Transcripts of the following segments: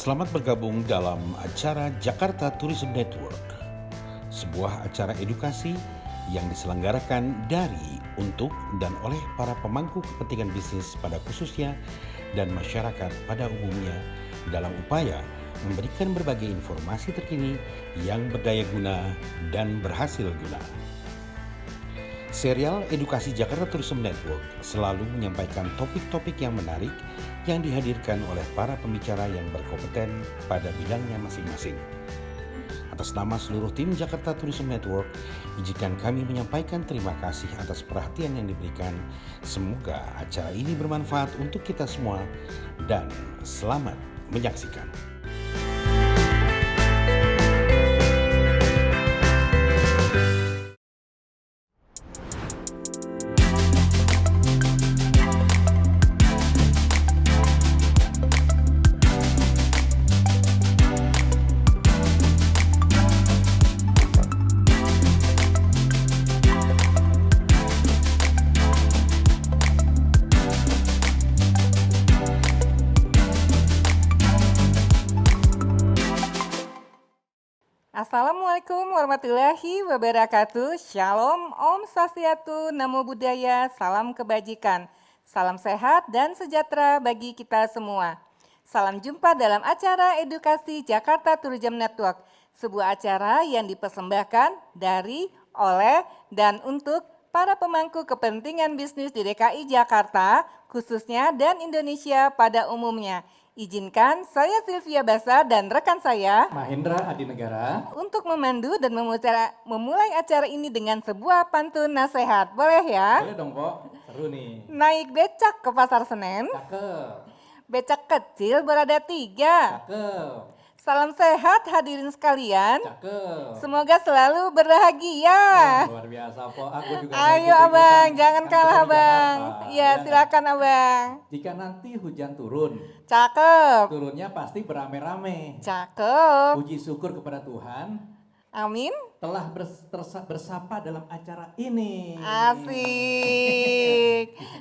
Selamat bergabung dalam acara Jakarta Tourism Network, sebuah acara edukasi yang diselenggarakan dari, untuk, dan oleh para pemangku kepentingan bisnis pada khususnya dan masyarakat pada umumnya dalam upaya memberikan berbagai informasi terkini yang berdaya guna dan berhasil guna. Serial Edukasi Jakarta Tourism Network selalu menyampaikan topik-topik yang menarik yang dihadirkan oleh para pembicara yang berkompeten pada bidangnya masing-masing. Atas nama seluruh tim Jakarta Tourism Network, izinkan kami menyampaikan terima kasih atas perhatian yang diberikan. Semoga acara ini bermanfaat untuk kita semua dan selamat menyaksikan. Assalamualaikum warahmatullahi wabarakatuh. Shalom, Om Swastiastu, Namo Buddhaya, salam kebajikan. Salam sehat dan sejahtera bagi kita semua. Salam jumpa dalam acara Edukasi Jakarta Tourism Network, sebuah acara yang dipersembahkan dari, oleh, dan untuk para pemangku kepentingan bisnis di DKI Jakarta, khususnya dan Indonesia pada umumnya. Izinkan saya Sylvia Basa dan rekan saya Mahendra Adinegara untuk memandu dan memulai acara ini dengan sebuah pantun nasihat. Boleh ya? Boleh dong, Pok. Seru nih. Naik becak ke Pasar Senen, Cakep. becak kecil berada 3. Cakep. Salam sehat hadirin sekalian. Cakep. Semoga selalu berbahagia. Luar biasa, Pok. Aku juga Ayo mau abang, ikutan. jangan Kan kalah kita di abang. Jakarta, Iya ya silakan abang. kan? Jika nanti hujan turun, Cakep, turunnya pasti beramai-ramai. cakep. Puji syukur kepada Tuhan Amin. telah bersapa dalam acara ini. Asik.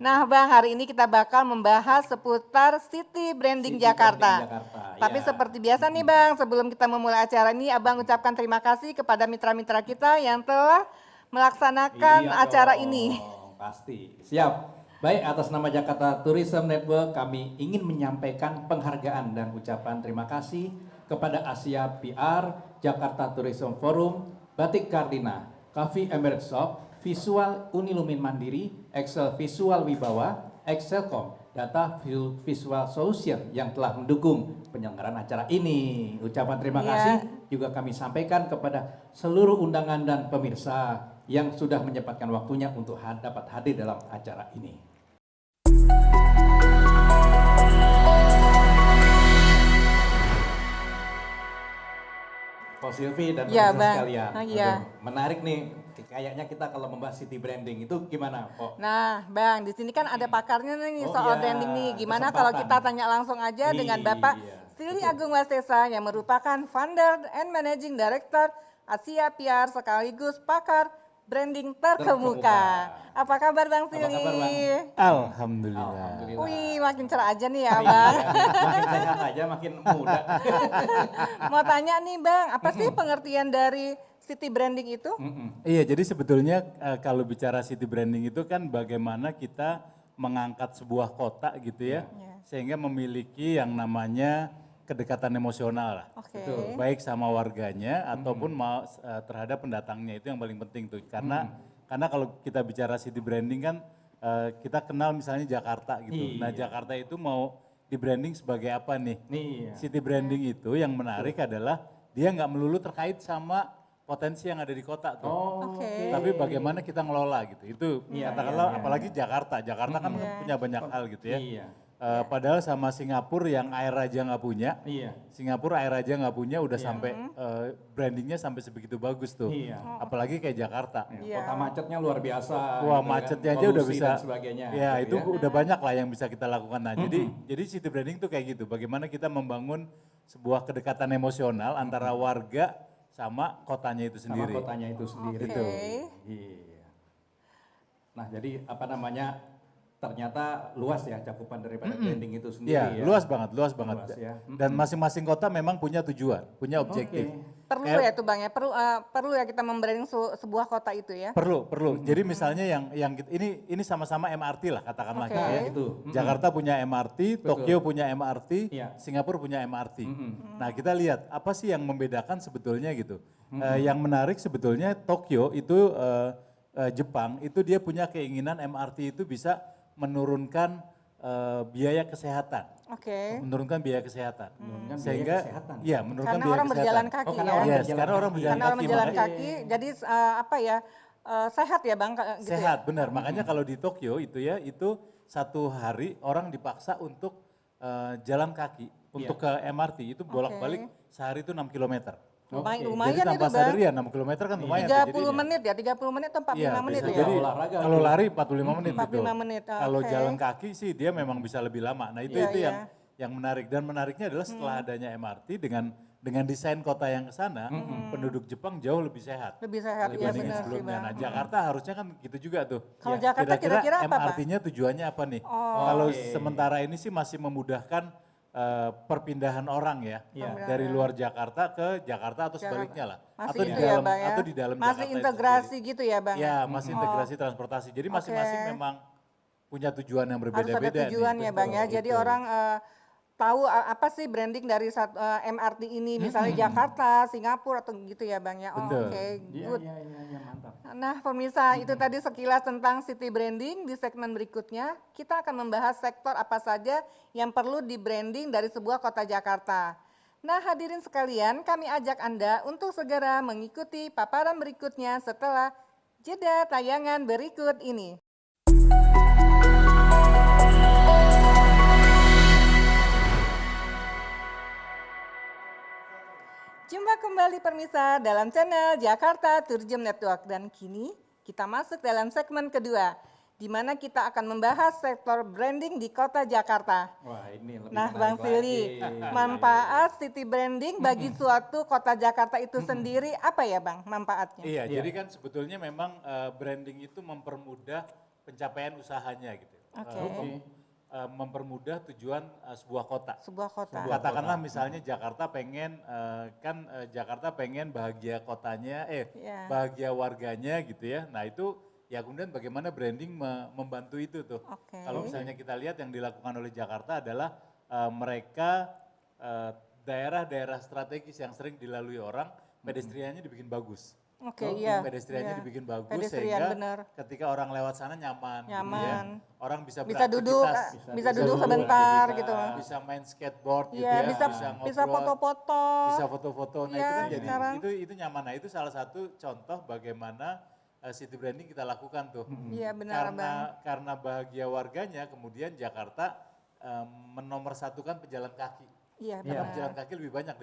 Nah bang, hari ini kita bakal membahas seputar City Branding City Jakarta. Branding Jakarta, Tapi ya. seperti biasa nih bang, sebelum kita memulai acara ini, abang ucapkan terima kasih kepada mitra-mitra kita yang telah melaksanakan Iya acara dong, ini. Pasti. Siap. Baik, atas nama Jakarta Tourism Network, kami ingin menyampaikan penghargaan dan ucapan terima kasih kepada Asia PR, Jakarta Tourism Forum, Batik Kardina, Cafe Emirates Shop, Visual Unilumin Mandiri, Excel Visual Wibawa, Excelcom, Data Visual Solution yang telah mendukung penyelenggaraan acara ini. Ucapan terima Ya. kasih juga kami sampaikan kepada seluruh undangan dan pemirsa yang sudah menyempatkan waktunya untuk dapat hadir dalam acara ini. Pak Silvi dan Ya, pemirsa Bang. sekalian, Iya. aduh, menarik nih. Kayaknya kita kalau membahas city branding itu gimana, Pak? Nah bang, di sini kan ada pakarnya nih Oh, soal iya. branding nih. Gimana kalau Kesempatan. kita tanya langsung aja dengan Bapak Iya, Silly betul. Agung Wastesa yang merupakan founder and managing director Asia PR sekaligus pakar branding terkemuka. Apa kabar Bang Apa Silly? kabar, Bang? Alhamdulillah. Alhamdulillah. Wih, makin cerah aja nih ya Iya, Bang. makin sehat aja, makin muda. Mau tanya nih Bang, apa sih pengertian dari city branding itu? Iya, jadi sebetulnya kalau bicara city branding itu kan bagaimana kita mengangkat sebuah kota gitu ya, sehingga memiliki yang namanya kedekatan emosional lah. Oke. Betul. Baik sama warganya ataupun terhadap pendatangnya, itu yang paling penting tuh. Karena kalau kita bicara city branding kan kita kenal misalnya Jakarta gitu. Nah, Iya. Jakarta itu mau di branding sebagai apa nih? Nih, City branding itu yang menarik adalah dia nggak melulu terkait sama potensi yang ada di kota tuh. oh, Oke. Tapi bagaimana kita ngelola gitu. Itu Iya, katakanlah iya, iya. apalagi Jakarta. Jakarta kan punya banyak hal gitu ya. Iya, Padahal sama Singapura yang air aja nggak punya. iya, Singapura air aja nggak punya udah sampai brandingnya sampai sebegitu bagus tuh. iya. Apalagi kayak Jakarta. Iya. Kota macetnya luar biasa. Wah, gitu kan. macetnya aja udah Polusi bisa. dan sebagainya. Ya, gitu itu udah banyak lah yang bisa kita lakukan. Nah, jadi city branding tuh kayak gitu. Bagaimana kita membangun sebuah kedekatan emosional antara warga sama kotanya itu sama sendiri. kotanya itu sendiri. Oke. Iya. Nah, jadi apa namanya? ternyata luas ya cakupan daripada branding itu sendiri Iya, ya. luas banget, luas banget. Luas ya. Dan masing-masing kota memang punya tujuan, punya objektif. Perlu Kayak- ya tuh Bang ya, perlu ya kita membranding sebuah kota itu ya. Perlu. Jadi misalnya ini sama-sama MRT lah katakanlah Oke. gitu ya. Itu. Jakarta punya MRT, Tokyo punya MRT, Iya. Singapura punya MRT. Nah kita lihat apa sih yang membedakan sebetulnya gitu. Yang menarik sebetulnya Tokyo itu Jepang itu dia punya keinginan MRT itu bisa menurunkan biaya kesehatan. Oke. Menurunkan biaya kesehatan. Menurunkan biaya Sehingga kesehatan. iya menurunkan Karena biaya orang kesehatan. berjalan kaki karena ya. orang Yes, berjalan karena orang kaki. berjalan Karena orang kaki, berjalan makanya- kaki, jadi sehat ya Bang gitu ya. Sehat, benar. Makanya kalau di Tokyo itu ya, itu satu hari orang dipaksa untuk jalan kaki, untuk ke MRT itu bolak-balik sehari itu 6 km. Oke. Lumayan Jadi itu tanpa Bang. sadar ya 6 km kan lumayan. tuh 30 jadinya. menit ya, 30 menit atau 45 Iya, menit bisa ya. jadi Olahraga kalau tuh. lari 45 menit 45 betul. menit, Kalau oke. jalan kaki sih dia memang bisa lebih lama. Nah, itu Iya, itu iya. yang menarik dan menariknya adalah setelah adanya MRT dengan desain kota yang ke sana, penduduk Jepang jauh lebih sehat. Lebih sehat ya Dibandingin benar sih sebelumnya. Bang. Nah, Jakarta harusnya kan gitu juga tuh. Kalau Jakarta kira-kira apa, Pak? MRT-nya tujuannya apa nih? Kalau sementara ini sih masih memudahkan perpindahan orang ya, dari luar Jakarta ke Jakarta atau sebaliknya lah, Masih atau di itu dalam ya Bang ya. atau di dalam Masih Jakarta itu integrasi sendiri. gitu ya Bang. Ya, masih integrasi transportasi. Jadi masing-masing memang punya tujuan yang Harus ada berbeda-beda tujuan nih. ya Bang ya. Jadi Betul. orang tahu apa sih branding dari MRT ini, misalnya Jakarta, Singapura atau gitu ya Bang ya. Oh, Betul. oke, Iya, good. iya, mantap. Nah pemirsa, itu tadi sekilas tentang city branding. Di segmen berikutnya, kita akan membahas sektor apa saja yang perlu di branding dari sebuah kota Jakarta. Nah hadirin sekalian, kami ajak Anda untuk segera mengikuti paparan berikutnya setelah jeda tayangan berikut ini. Jumpa kembali pemirsa dalam channel Jakarta Tourism Network dan kini kita masuk dalam segmen kedua di mana kita akan membahas sektor branding di kota Jakarta. Wah, ini lebih Nah, menarik Bang Sili, lagi. manfaat city branding bagi suatu kota Jakarta itu sendiri apa ya, Bang, manfaatnya? Iya, jadi kan sebetulnya memang branding itu mempermudah pencapaian usahanya gitu. Mempermudah tujuan sebuah kota. Sebuah kota. Katakanlah misalnya Jakarta pengen Jakarta pengen bahagia kotanya, Iya. bahagia warganya gitu ya. Nah itu ya kemudian bagaimana branding membantu itu tuh. Oke. Kalau misalnya kita lihat yang dilakukan oleh Jakarta adalah mereka daerah-daerah strategis yang sering dilalui orang, pedestriannya dibikin bagus. Oke, iya. Pedestriannya iya. dibikin bagus Pedestrian, sehingga benar. ketika orang lewat sana nyaman. Gitu ya. Nyaman. Orang bisa Bisa duduk, beraktivitas. bisa duduk sebentar gitu. Bisa main skateboard gitu Iya, ya, bisa ngobrol, foto-foto. bisa foto-foto. Nah Iya, itu kan jadi sekarang. itu nyaman. Nah itu salah satu contoh bagaimana city branding kita lakukan tuh. Iya, benar, Bang. Karena bahagia warganya, kemudian Jakarta menomorsatukan pejalan kaki. Iya, Karena benar. pejalan kaki lebih banyak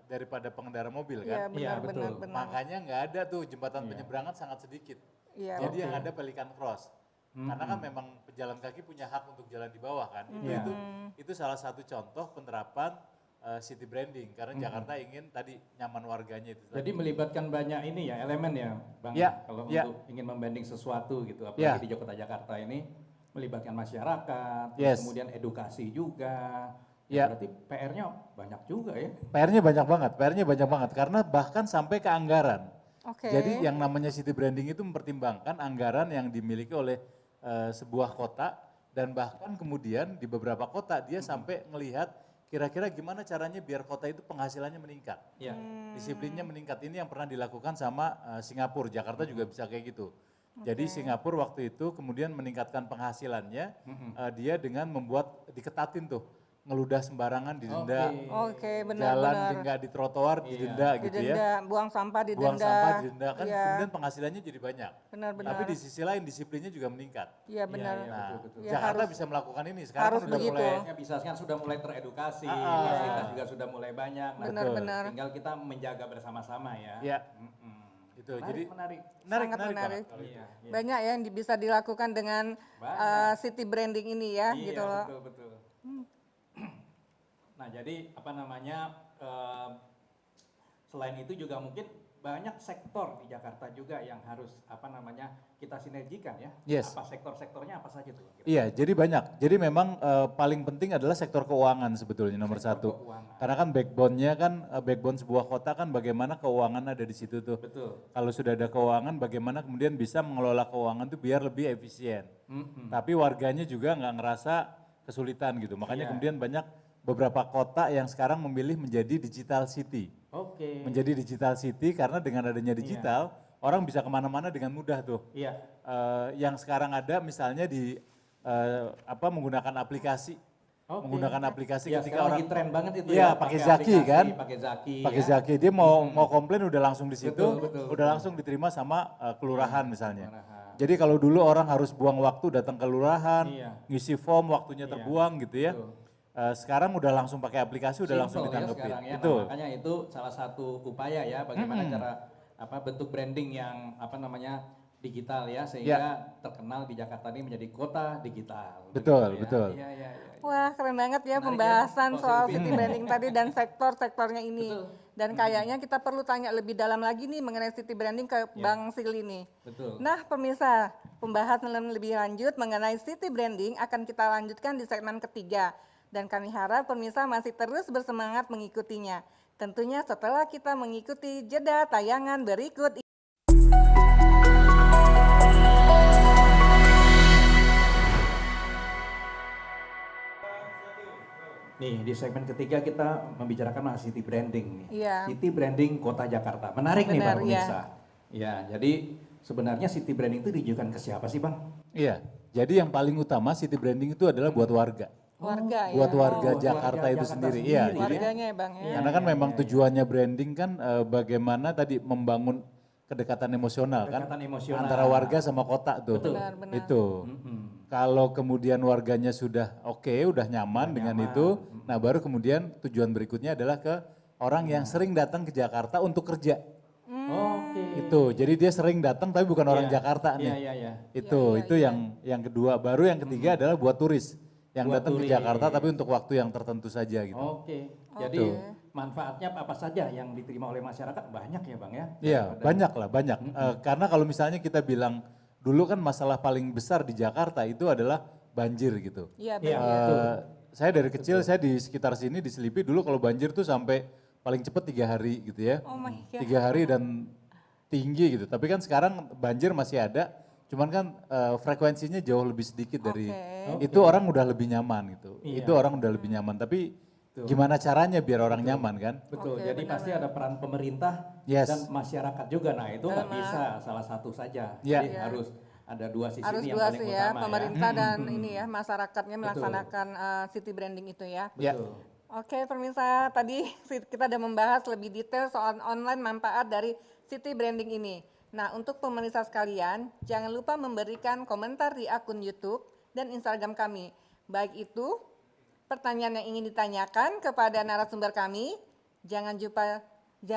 daripada pengendara mobil Iya, kan. benar, betul. benar, benar. Makanya nggak ada tuh jembatan penyeberangan sangat sedikit. Iya, Jadi yang ada Pelikan Cross. Karena kan memang pejalan kaki punya hak untuk jalan di bawah kan. Itu salah satu contoh penerapan city branding karena Jakarta ingin tadi nyaman warganya itu. Jadi melibatkan banyak ini ya elemen ya Bang. Ya, Kalau ya. untuk ingin membanding sesuatu gitu, Ya. apalagi di Kota Jakarta ini melibatkan masyarakat, terus Yes. kemudian edukasi juga. Ya. Berarti PR-nya banyak juga ya. PR-nya banyak banget karena bahkan sampai ke anggaran. Oke. Jadi yang namanya city branding itu mempertimbangkan anggaran yang dimiliki oleh sebuah kota dan bahkan kemudian di beberapa kota dia sampai melihat kira-kira gimana caranya biar kota itu penghasilannya meningkat. Iya. Disiplinnya meningkat. Ini yang pernah dilakukan sama Singapura, Jakarta juga bisa kayak gitu. Jadi Singapura waktu itu kemudian meningkatkan penghasilannya dia dengan membuat diketatin tuh ngeludah sembarangan didenda, Oke, jalan benar-benar. nggak di trotoar didenda gitu ya. Didenda, buang sampah didenda. Buang sampah didenda kan Iya, kemudian penghasilannya jadi banyak. benar-benar. Tapi di sisi lain disiplinnya juga meningkat. Iya, benar. Nah, betul. Ya, Jakarta harus- bisa melakukan ini sekarang harus kan udah begitu. mulai Ya bisa kan sudah mulai teredukasi, fasilitas juga sudah mulai banyak. Nah, Benar-benar. tinggal kita menjaga bersama-sama ya. ya itu Menarik, jadi menarik. Sangat menarik menarik. banget kalau itu. Iya, iya. Banyak ya yang bisa dilakukan dengan Banyak. city branding ini ya, Iya, gitu loh. betul betul. Nah jadi apa namanya selain itu juga mungkin banyak sektor di Jakarta juga yang harus kita sinergikan ya. Yes. Apa sektor-sektornya apa saja tuh? Iya, jadi banyak. Jadi memang paling penting adalah sektor keuangan sebetulnya nomor Sektor satu. keuangan. Karena kan backbone-nya kan, backbone sebuah kota kan bagaimana keuangan ada di situ tuh. Betul. Kalau sudah ada keuangan, bagaimana kemudian bisa mengelola keuangan tuh biar lebih efisien. Tapi warganya juga nggak ngerasa kesulitan gitu. Makanya Iya. kemudian banyak beberapa kota yang sekarang memilih menjadi digital city. Oke. Menjadi digital city karena dengan adanya digital, orang bisa kemana-mana dengan mudah tuh. Iya. Yang sekarang ada misalnya di menggunakan aplikasi. Oke. Menggunakan aplikasi Ya, ketika sekarang orang lagi tren banget itu iya, ya. pakai Zaki aplikasi, kan? Pakai Zaki. Pakai ya. Zaki, dia mau komplain udah langsung di situ, Betul, udah langsung diterima sama kelurahan misalnya. Kelurahan. Jadi kalau dulu orang harus buang waktu datang ke kelurahan, Iya. ngisi form, waktunya terbuang gitu ya. Betul. Sekarang udah langsung pakai aplikasi, udah langsung Simple ya ditanggepin. sekarang ya. Betul. Nah, makanya itu salah satu upaya ya bagaimana cara bentuk branding yang digital ya sehingga terkenal di Jakarta ini menjadi kota digital. Betul, Begitu ya. betul. Iya, iya, iya. Wah, keren banget ya Menarik pembahasan ya, soal positif. city branding tadi dan sektor-sektornya ini. Betul. Dan kayaknya kita perlu tanya lebih dalam lagi nih mengenai city branding ke Bang Silly nih. Betul. Nah, pemirsa, pembahasan lebih lanjut mengenai city branding akan kita lanjutkan di segmen ketiga. Dan kami harap pemirsa masih terus bersemangat mengikutinya. Tentunya setelah kita mengikuti jeda tayangan berikut. Nih di segmen ketiga kita membicarakan masalah city branding nih. Iya. City branding kota Jakarta. Menarik nih Benar, Pak pemirsa. Ya, jadi sebenarnya city branding itu ditujukan ke siapa sih Bang? Iya, jadi yang paling utama city branding itu adalah buat warga. Warga ya. Buat warga buat Jakarta warga itu Jakarta sendiri. sendiri. Iya, jadi Warganya ya Bang ya. Iya. karena kan memang tujuannya branding kan bagaimana tadi membangun kedekatan emosional kan Kedekatan emosional. antara warga sama kota tuh. Benar-benar. Itu. Kalau kemudian warganya sudah oke, udah nyaman dengan itu, nah baru kemudian tujuan berikutnya adalah ke orang yang sering datang ke Jakarta untuk kerja. Oke. Itu. Jadi dia sering datang tapi bukan orang Iya. Jakarta Iya, nih. iya, iya. Itu yang kedua. Baru yang ketiga adalah buat turis yang Buat datang ke turis. Jakarta tapi untuk waktu yang tertentu saja gitu. Oke. Jadi manfaatnya apa saja yang diterima oleh masyarakat banyak ya Bang ya? Iya, banyak lah, banyak. Karena kalau misalnya kita bilang dulu kan masalah paling besar di Jakarta itu adalah banjir gitu. Iya Iya, benar. betul. Saya dari kecil saya di sekitar sini di Selipi dulu kalau banjir tuh sampai paling cepat 3 hari gitu ya. Oh my God. 3 hari dan tinggi gitu. Tapi kan sekarang banjir masih ada, cuman kan frekuensinya jauh lebih sedikit dari itu orang udah lebih nyaman gitu. Iya. Itu orang udah lebih nyaman. Tapi gimana caranya biar orang nyaman kan? Betul. Oke, Jadi pasti ada peran pemerintah Yes. dan masyarakat juga. Nah itu nggak bisa salah satu saja. Iya. Jadi harus ada dua sisi Harus ini yang dua paling sih utama ya, pemerintah dan ini ya masyarakatnya Betul. melaksanakan city branding itu ya. Ya. Betul. Oke pemirsa, tadi kita udah membahas lebih detail soal online manfaat dari city branding ini. Nah untuk pemirsa sekalian, jangan lupa memberikan komentar di akun YouTube dan Instagram kami. Baik itu pertanyaan yang ingin ditanyakan kepada narasumber kami, jangan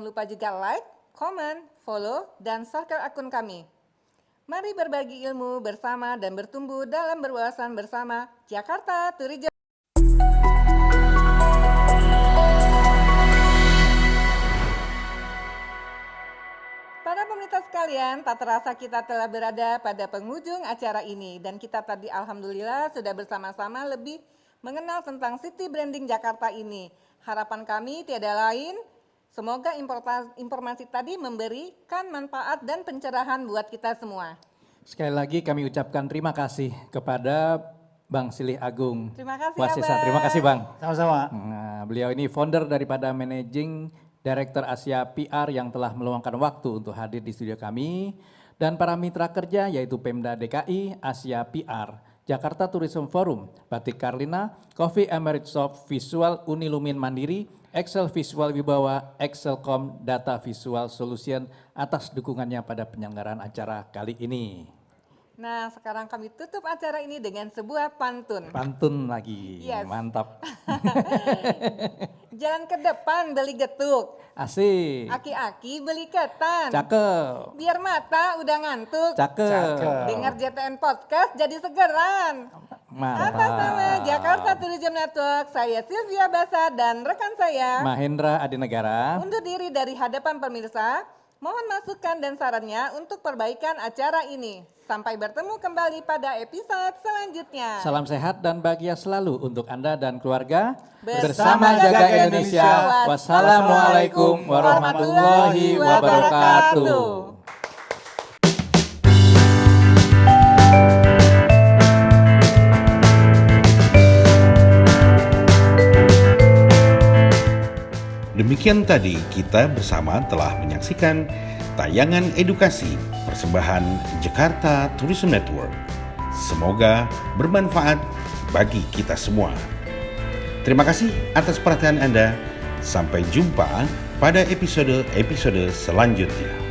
lupa juga like, comment, follow, dan subscribe akun kami. Mari berbagi ilmu bersama dan bertumbuh dalam berwawasan bersama Jakarta Tourism. Para pemirsa sekalian, tak terasa kita telah berada pada penghujung acara ini dan kita tadi alhamdulillah sudah bersama-sama lebih mengenal tentang city branding Jakarta ini. Harapan kami tiada lain, semoga informasi tadi memberikan manfaat dan pencerahan buat kita semua. Sekali lagi kami ucapkan terima kasih kepada Bang Silih Agung. Terima kasih Wasesa. Abang. Terima kasih Bang. Sama-sama. Nah, beliau ini founder daripada Managing Director Asia PR yang telah meluangkan waktu untuk hadir di studio kami. Dan para mitra kerja yaitu Pemda DKI, Asia PR, Jakarta Tourism Forum, Batik Karlina, Coffee Emirates Shop, Visual Unilumin Mandiri, Excel Visual Wibawa, Excelcom Data Visual Solution atas dukungannya pada penyelenggaraan acara kali ini. Nah, sekarang kami tutup acara ini dengan sebuah pantun. Pantun lagi, Yes. mantap. Jalan ke depan beli getuk, Asik, aki-aki beli ketan. cakep, Biar mata udah ngantuk, cakep, dengar JTN Podcast jadi segeran. Atas nama mantap. Jakarta Tourism Network, saya Sylvia Basa dan rekan saya Mahendra Adinegara. undur diri dari hadapan pemirsa. Mohon masukan dan sarannya untuk perbaikan acara ini. Sampai bertemu kembali pada episode selanjutnya. Salam sehat dan bahagia selalu untuk Anda dan keluarga. Bersama Jaga Indonesia. Wassalamualaikum warahmatullahi wabarakatuh. Demikian tadi kita bersama telah menyaksikan tayangan edukasi persembahan Jakarta Tourism Network. Semoga bermanfaat bagi kita semua. Terima kasih atas perhatian Anda. Sampai jumpa pada episode-episode selanjutnya.